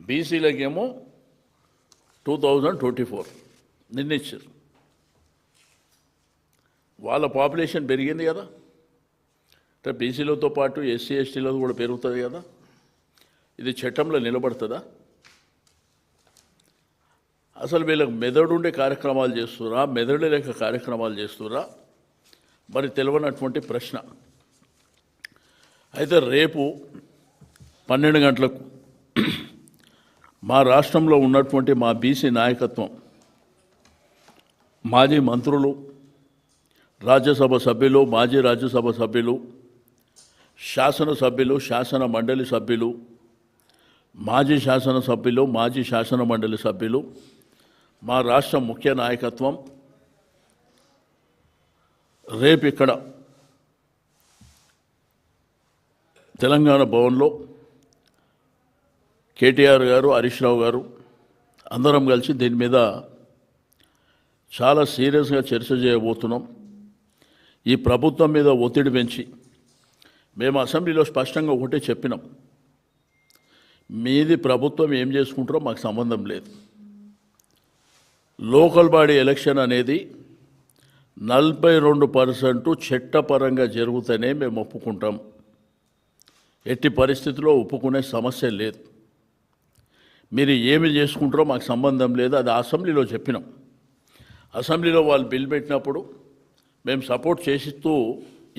బీసీలకేమో 2024 నిర్ణయించారు. వాళ్ళ పాపులేషన్ పెరిగింది కదా, అంటే బీసీలతో పాటు ఎస్సీ ఎస్టీలతో కూడా పెరుగుతుంది కదా. ఇది చట్టంలో నిలబడుతుందా? అసలు వీళ్ళకి మెదడు ఉండే కార్యక్రమాలు చేస్తురా, మెదడు లేక కార్యక్రమాలు చేస్తురా మరి తెలియనటువంటి ప్రశ్న. అయితే రేపు 12 గంటలకు మా రాష్ట్రంలో ఉన్నటువంటి మా బీసీ నాయకత్వం, మాజీ మంత్రులు, రాజ్యసభ సభ్యులు, మాజీ రాజ్యసభ సభ్యులు, శాసనసభ్యులు, శాసన మండలి సభ్యులు, మాజీ శాసనసభ్యులు, మాజీ శాసన మండలి సభ్యులు, మా రాష్ట్ర ముఖ్య నాయకత్వం రేపు ఇక్కడ తెలంగాణ భవన్లో కేటీఆర్ గారు, హరీష్ రావు గారు అందరం కలిసి దీని మీద చాలా సీరియస్గా చర్చ చేయబోతున్నాం. ఈ ప్రభుత్వం మీద ఒత్తిడి పెంచి మేము అసెంబ్లీలో స్పష్టంగా ఒకటే చెప్పినాం, మీది ప్రభుత్వం ఏం చేసుకుంటారో మాకు సంబంధం లేదు. లోకల్ బాడీ ఎలక్షన్ అనేది 42% చట్టపరంగా జరుగుతూనే మేము ఒప్పుకుంటాం. ఎట్టి పరిస్థితుల్లో ఒప్పుకునే సమస్య లేదు. మీరు ఏమి చేసుకుంటారో మాకు సంబంధం లేదు. అది అసెంబ్లీలో చెప్పినాం. అసెంబ్లీలో వాళ్ళు బిల్ పెట్టినప్పుడు మేము సపోర్ట్ చేసిస్తూ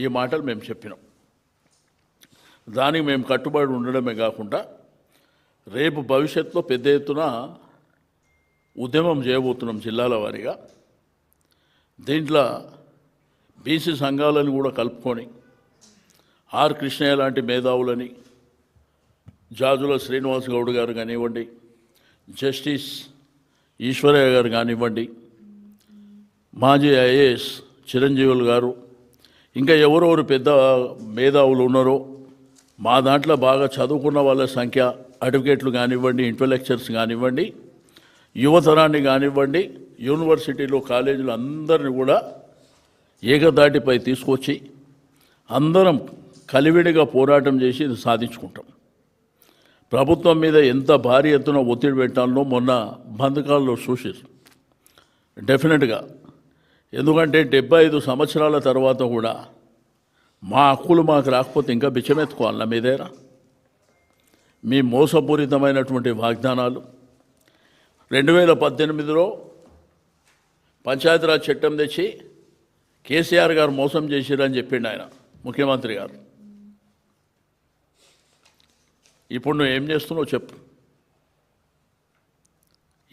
ఈ మాటలు మేము చెప్పినాం. దానికి మేము కట్టుబడి ఉండడమే కాకుండా రేపు భవిష్యత్తులో పెద్ద ఎత్తున ఉద్యమం చేయబోతున్నాం జిల్లాల వారీగా. దీంట్లో బీసీ సంఘాలను కూడా కలుపుకొని ఆర్ కృష్ణయ్య లాంటి మేధావులని, జాజుల శ్రీనివాస్ గౌడ్ గారు కానివ్వండి, జస్టిస్ ఈశ్వరయ్య గారు కానివ్వండి, మాజీ ఐఏఎస్ చిరంజీవులు గారు, ఇంకా ఎవరెవరు పెద్ద మేధావులు ఉన్నారో మా దాంట్లో బాగా చదువుకున్న వాళ్ళ సంఖ్య, అడ్వకేట్లు కానివ్వండి, ఇంటలెక్చర్స్ కానివ్వండి, యువతరాన్ని కానివ్వండి, యూనివర్సిటీలు, కాలేజీలు అందరిని కూడా ఏకదాటిపై తీసుకొచ్చి అందరం కలివిడిగా పోరాటం చేసి ఇది సాధించుకుంటాం. ప్రభుత్వం మీద ఎంత భారీ ఎత్తున ఒత్తిడి పెట్టాలో మొన్న బంధకాల్లో చూసారు డెఫినెట్గా. ఎందుకంటే 75 సంవత్సరాల తర్వాత కూడా మా హక్కులు మాకు రాకపోతే ఇంకా బిచ్చమెత్తుకోవాలి నా మీదేరా. మీ మోసపూరితమైనటువంటి వాగ్దానాలు 2018లో పంచాయతీరాజ్ చట్టం తెచ్చి కేసీఆర్ గారు మోసం చేసిరని చెప్పిండు ఆయన, ముఖ్యమంత్రి గారు. ఇప్పుడు నువ్వు ఏం చేస్తున్నావు చెప్పు.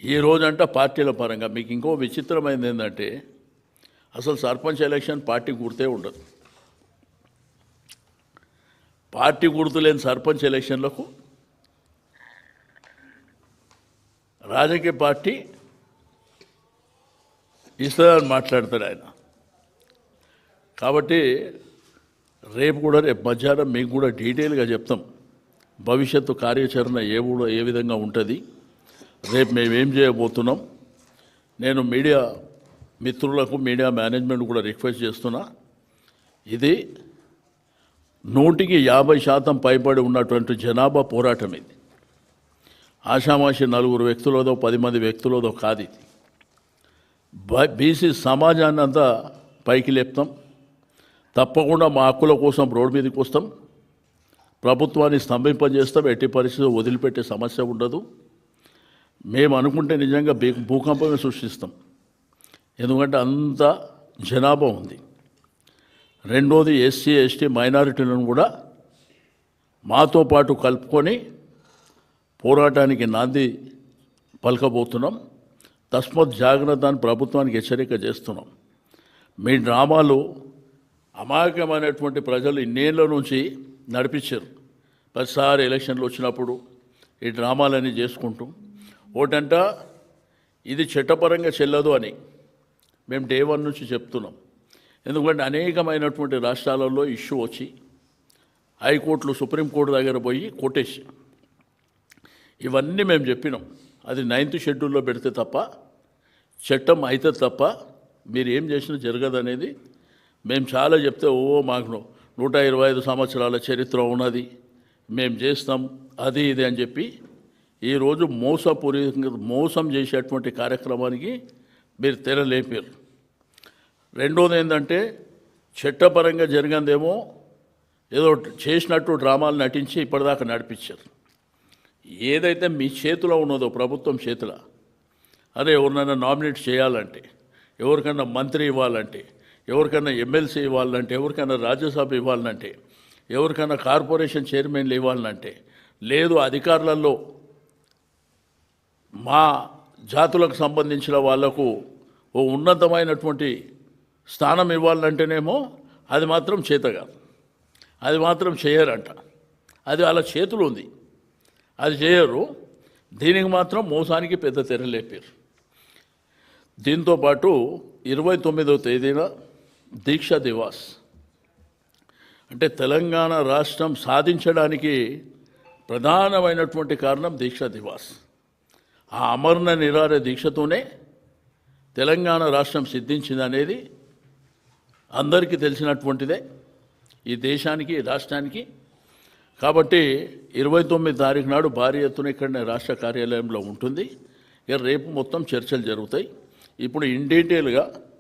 ఈ రోజంట పార్టీల పరంగా మీకు ఇంకో విచిత్రమైనది ఏంటంటే అసలు సర్పంచ్ ఎలక్షన్ పార్టీ గుర్తే ఉండదు. పార్టీ గుర్తు లేని సర్పంచ్ ఎలక్షన్లకు రాజకీయ పార్టీ ఇస్తుందని మాట్లాడతాడు ఆయన. కాబట్టి రేపు మధ్యాహ్నం మీకు కూడా డీటెయిల్గా చెప్తాం భవిష్యత్తు కార్యాచరణ ఏ విధంగా ఉంటుంది, రేపు మేమేం చేయబోతున్నాం. నేను మీడియా మిత్రులకు, మీడియా మేనేజ్మెంట్ కూడా రిక్వెస్ట్ చేస్తున్నా, ఇది 150% పైబడి ఉన్నటువంటి జనాభా పోరాటం. ఇది ఆషామాషి 4 వ్యక్తులదో 10 మంది వ్యక్తులదో కాదు. ఇది బీసీ సమాజాన్ని అంతా పైకి లేపుతాం. తప్పకుండా మా హక్కుల కోసం రోడ్డు మీదకి వస్తాం. ప్రభుత్వాన్ని స్తంభింపజేస్తాం. ఎట్టి పరిస్థితుల్లో వదిలిపెట్టే సమస్య ఉండదు. మేము అనుకుంటే నిజంగా భూకంపమే సృష్టిస్తాం. ఎందుకంటే అంత జనాభా ఉంది. రెండోది ఎస్సీ ఎస్టీ మైనారిటీలను కూడా మాతో పాటు కలుపుకొని పోరాటానికి నాంది పలకబోతున్నాం. తస్మత్ జాగ్రత్త అని ప్రభుత్వానికి హెచ్చరిక చేస్తున్నాం. మీ డ్రామాలు అమాయకమైనటువంటి ప్రజలు ఇన్నేళ్ళ నుంచి నడిపించారు. ప్రతిసారి ఎలక్షన్లు వచ్చినప్పుడు ఈ డ్రామాలన్నీ చేసుకుంటూ ఒకటంట ఇది చట్టపరంగా చెల్లదు అని మేము డే 1 నుంచి చెప్తున్నాం. ఎందుకంటే అనేకమైనటువంటి రాష్ట్రాలలో ఇష్యూ వచ్చి హైకోర్టులు, సుప్రీంకోర్టు దగ్గర పోయి కొట్టేసి ఇవన్నీ మేము చెప్పినాం. అది 9th షెడ్యూల్లో పెడితే తప్ప చట్టం అయితే తప్ప మీరు ఏం చేసినా జరగదనేది మేము చాలా చెప్తే మాకు 125 సంవత్సరాల చరిత్ర ఉన్నది, మేము చేస్తాం అది ఇది అని చెప్పి ఈరోజు మోసం చేసేటువంటి కార్యక్రమానికి మీరు తెరలేపారు. రెండోది ఏంటంటే చట్టపరంగా జరిగిందేమో ఏదో చేసినట్టు డ్రామాలు నటించి ఇప్పటిదాకా నడిపించారు. ఏదైతే మీ చేతిలో ఉన్నదో ప్రభుత్వం చేతిలో, అదే ఎవరినైనా నామినేట్ చేయాలంటే, ఎవరికైనా మంత్రి ఇవ్వాలంటే, ఎవరికైనా ఎమ్మెల్సీ ఇవ్వాలంటే, ఎవరికైనా రాజ్యసభ ఇవ్వాలంటే, ఎవరికైనా కార్పొరేషన్ చైర్మన్లు ఇవ్వాలంటే, లేదు అధికారులలో మా జాతులకు సంబంధించిన వాళ్లకు ఓ ఉన్నతమైనటువంటి స్థానం ఇవ్వాలంటేనేమో అది మాత్రం చేత కాదు, అది మాత్రం చేయరంట. అది వాళ్ళ చేతులు ఉంది, అది చేయరు. దీనికి మాత్రం మోసానికి పెద్ద తెరలేపారు. దీంతోపాటు 29వ తేదీన దీక్ష దివాస్, అంటే తెలంగాణ రాష్ట్రం సాధించడానికి ప్రధానమైనటువంటి కారణం దీక్ష దివాస్. ఆ అమరణ నిరాహార దీక్షతోనే తెలంగాణ రాష్ట్రం సిద్ధించిందనేది అందరికీ తెలిసినటువంటిదే ఈ దేశానికి, ఈ రాష్ట్రానికి. కాబట్టి 29 తారీఖు నాడు భారీ ఎత్తున ఇక్కడ రాష్ట్ర కార్యాలయంలో ఉంటుంది. ఇక రేపు మొత్తం చర్చలు జరుగుతాయి. ఇప్పుడు ఇన్ డీటెయిల్గా